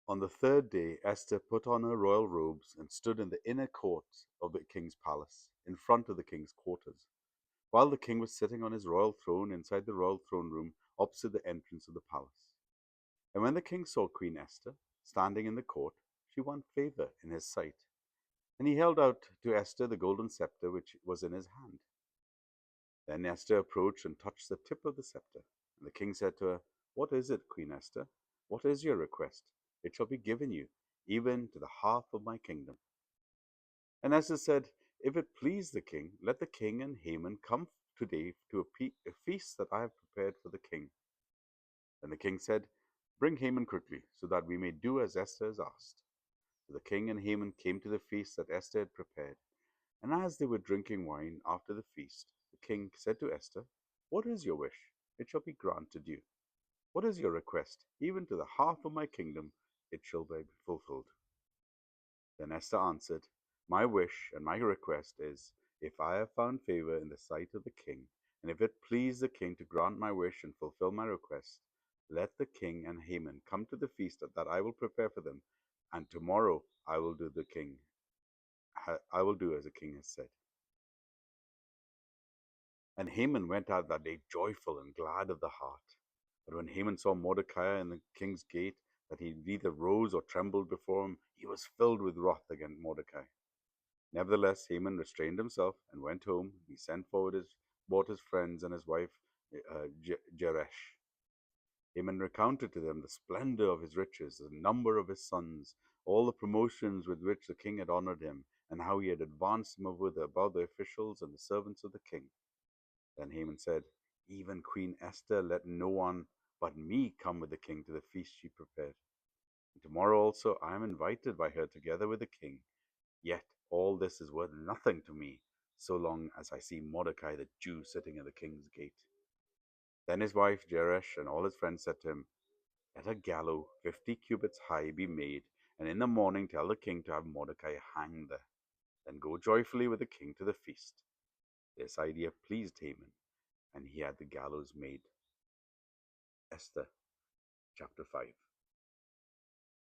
On the third day Esther put on her royal robes and stood in the inner court of the king's palace, in front of the king's quarters, while the king was sitting on his royal throne inside the royal throne room opposite the entrance of the palace. And when the king saw Queen Esther standing in the court, she won favor in his sight, and he held out to Esther the golden scepter which was in his hand. Then Esther approached and touched the tip of the scepter. And the king said to her, "What is it, Queen Esther? What is your request? It shall be given you, even to the half of my kingdom." And Esther said, "If it please the king, let the king and Haman come today to a feast that I have prepared for the king." Then the king said, "Bring Haman quickly, so that we may do as Esther has asked." So the king and Haman came to the feast that Esther had prepared. And as they were drinking wine after the feast, the king said to Esther, "What is your wish? It shall be granted you. What is your request? Even to the half of my kingdom it shall be fulfilled." Then Esther answered, "My wish and my request is, if I have found favor in the sight of the king, and if it please the king to grant my wish and fulfill my request, let the king and Haman come to the feast that I will prepare for them, and tomorrow I will do as the king has said." And Haman went out that day joyful and glad of the heart. But when Haman saw Mordecai in the king's gate, that he neither rose or trembled before him, he was filled with wrath against Mordecai. Nevertheless, Haman restrained himself and went home. He brought his friends and his wife Jeresh. Haman recounted to them the splendor of his riches, the number of his sons, all the promotions with which the king had honored him, and how he had advanced him above the officials and the servants of the king. Then Haman said, "Even Queen Esther let no one but me come with the king to the feast she prepared. And tomorrow also I am invited by her together with the king. Yet all this is worth nothing to me, so long as I see Mordecai the Jew sitting at the king's gate." Then his wife Jeresh and all his friends said to him, "Let a gallows 50 cubits high be made, and in the morning tell the king to have Mordecai hanged there. Then go joyfully with the king to the feast." This idea pleased Haman, and he had the gallows made. Esther chapter 5.